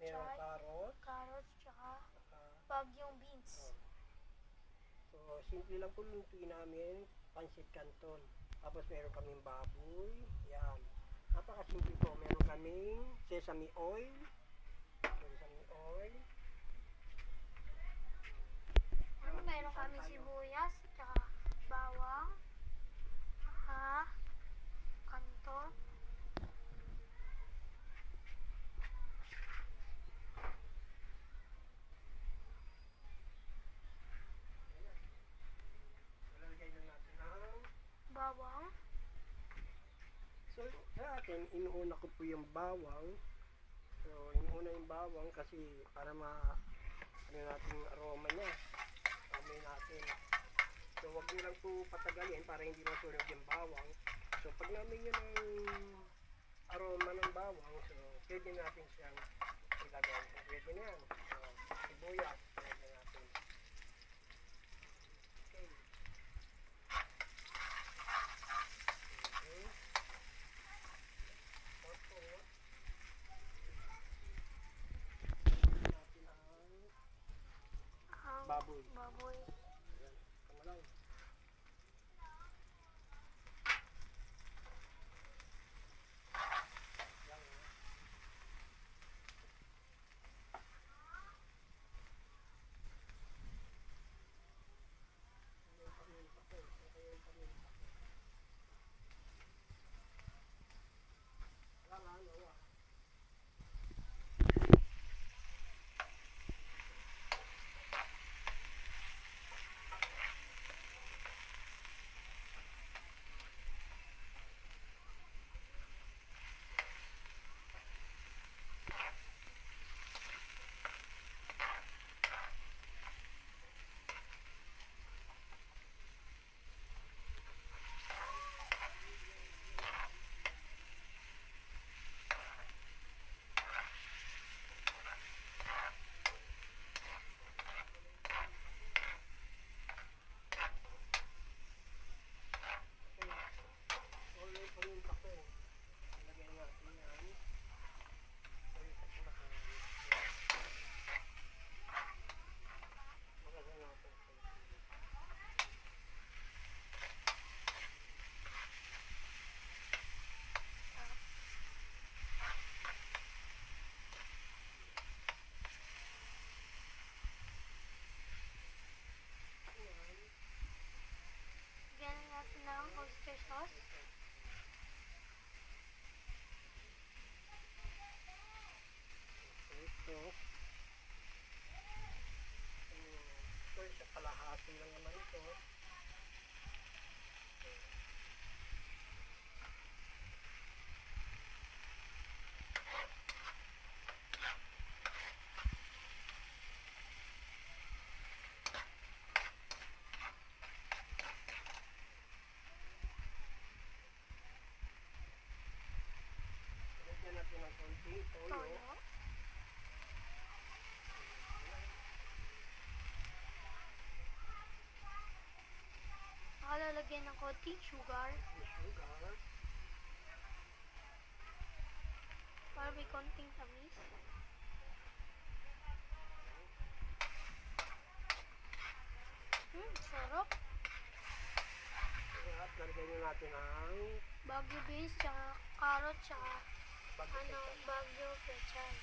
Merong carrots, tsaka bagyong beans. So, simple lang po lutuin namin, pancit canton. Tapos meron kaming baboy, yan. Napakasimple po, meron kaming sesame oil, Meron kami sibuyas, tsaka bawang, tsaka kanton. lalagay na natin ng Bawang. So, sa akin, inuuna ko po yung bawang. So, inuuna yung bawang kasi para ano natin yung aroma niya. Amoy natin. So, wag nyo lang po patagalin para hindi masunog yung bawang. So, pag namin yun ang aroma ng bawang, so, pwede natin siyang ilagay. So, pwede na yan. So, sibuyas, pwede natin. Okay. Baboy. Ayan. Tama lang. Lagyan natin ng oyster sauce. Ito. Ito, sa kalahati lang naman ito. Lagyan natin ng konting toyo. Lalagyan ng konting sugar para may konting tamis. Sarap. At lalagyan nyo natin ang Bagyo beans, tsaka carrot, tsaka bagyo pechay.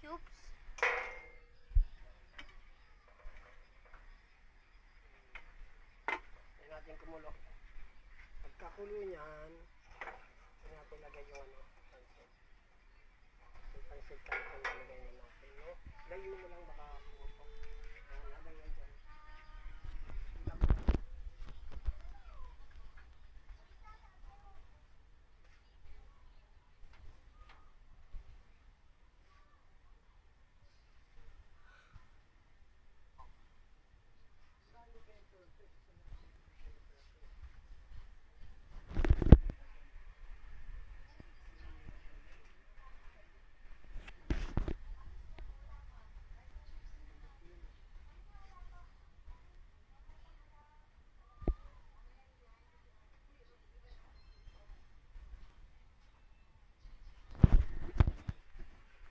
cubes. Yan natin kumulo. Pagkakulo niyan, yan natin lagay yung ano, pansit. Yung pansit canton nalagay na natin, no? Layo mo lang baka puto. Yan, lagay yan dyan. Kita mo.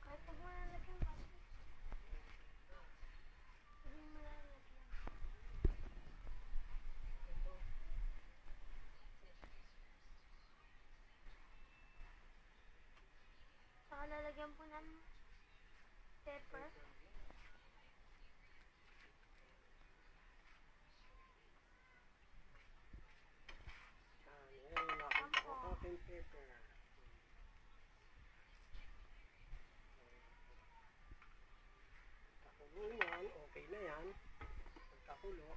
Kahit pag malalagyan kasi. Hindi malalagyan. Saka lalagyan po ng pepper. Yan, nakita ko aking pepper. Pagkakulo yan, okay na yan. Pagkakulo,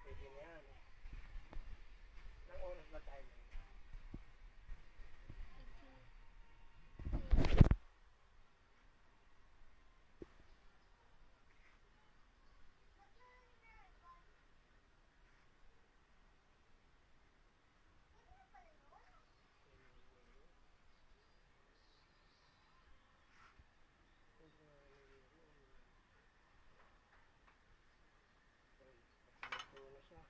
pwede na yan. Ilang oras ba tayo? Luto na siya.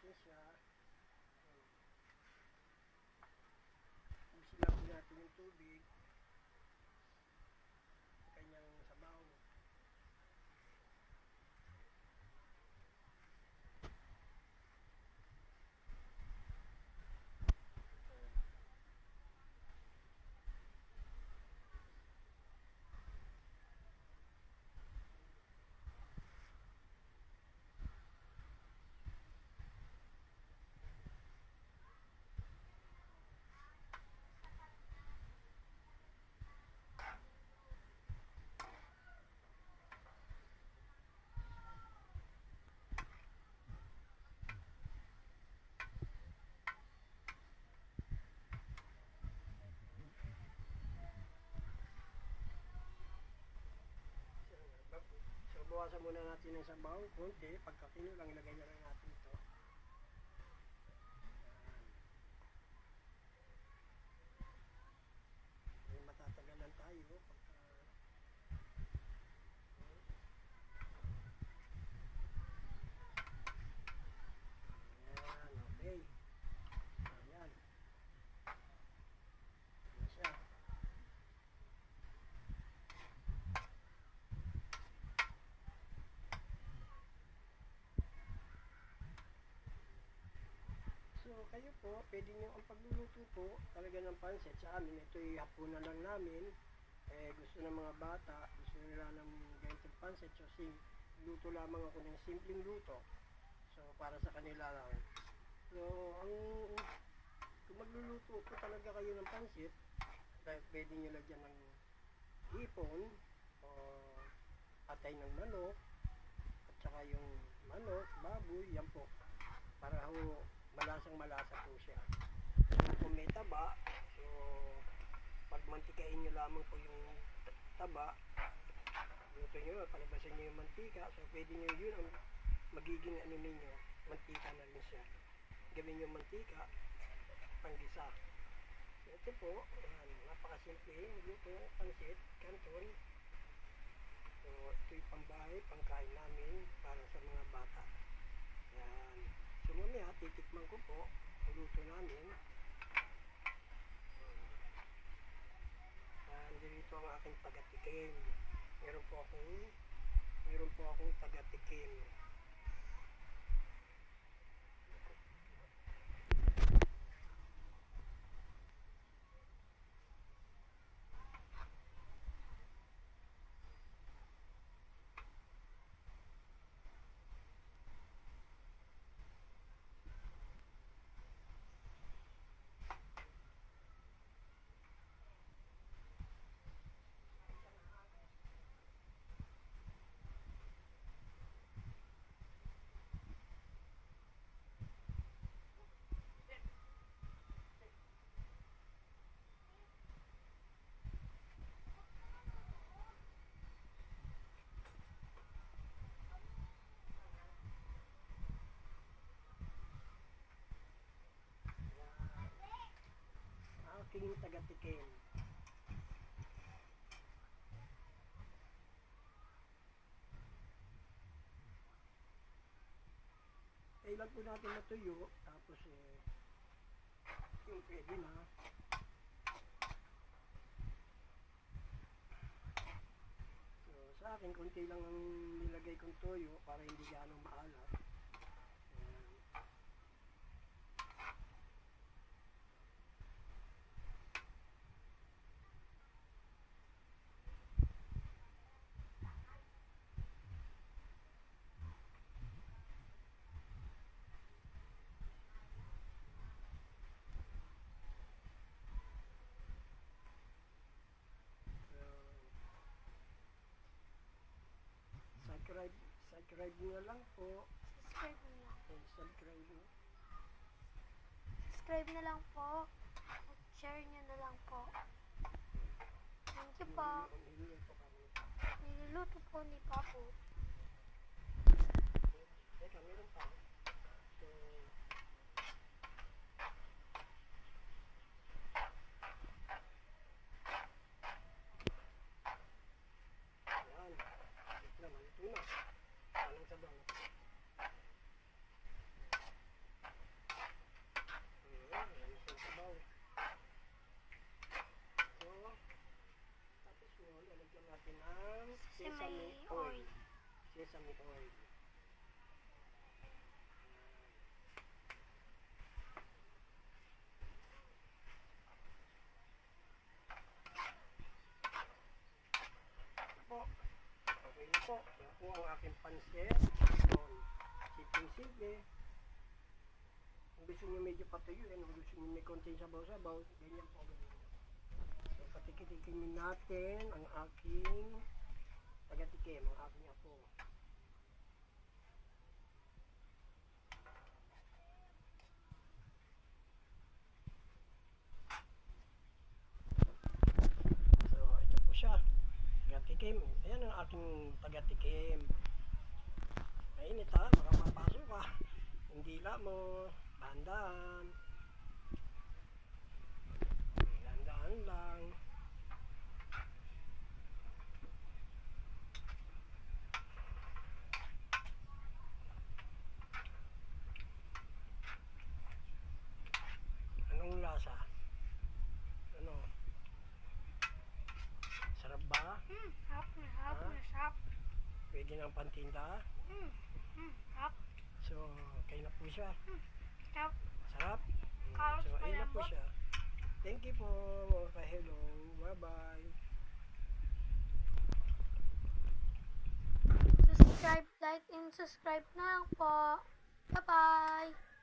natin siya. Busin lang po natin yung tubig. Kanyang sabaw. So, bawasan muna natin ng sabaw. Kunti. Pagka kinulang, ilagay na lang natin ito. May matatagalan tayo. Ayan, okay. Ayan. Ayan siya. So, kayo po, pwede nyo ang pagluluto po talaga ng pansit sa amin. Ito'y hapunan lang namin. Gusto ng mga bata, gusto nila ng ganitong pansit. So, luto lamang ako ng simpleng luto. So, para sa kanila lang. So, kung magluluto po talaga kayo ng pansit, pwede nyo lagyan ng hipon o atay ng manok at saka yung manok, baboy, yan po. Para ho, malasang malasa po siya. So, kung may taba, so pagmantikain nyo lamang po yung taba, luto nyo, palabasan nyo yung mantika, so pwede nyo yun ang magiging ano ninyo, mantika na rin siya. Gawin nyo mantika, panggisa. So ito po, napakasimple, luto, pansit, canton. So ito'y pambahay, pangkain namin para sa mga bata. Yan. So mamaya, titikman ko po ang luto namin. Dito ang aking taga-tikim. Meron po akong taga-tikim. Aking taga-tikim. Kailan po natin matuyo, tapos yung pwede na. So, sa akin, konti lang ang nilagay kong toyo para hindi gaano maalat. Subscribe nyo lang po. Subscribe na lang. Subscribe nyo. Subscribe na lang po. At share nyo na lang po. Thank you po. Niluluto po ni Papo. Teka, meron pa. So, yan. Ito naman, ito na. Anong sabaw? sesame oil. Po. Okay na po. Yan po ang aking pansit. Simple-simple. Kung gusto nyo medyo patuyuin, kung gusto nyo may konting sabaw-sabaw, ganyan po gawin nyo. So, patikitikinin natin ang aking taga-tikim, ang aking apo. So, ito po siya. Taga-tikim. Ayan ang aking taga-tikim. Mainit ha, baka mapasok ka. Hindi lang mo, dahan-dahan. Dahan-dahan lang. Anong lasa? Ano? Sarap ba? Sarap na sarap Ha? na sarap. Pwede ng pantinda? Sarap. So, kayo na po siya. Sarap. Sarap? Karos So, ayun na po malambot. siya. Thank you po, mga ka-hello. Bye-bye. Subscribe, like, and subscribe na lang po. Bye-bye.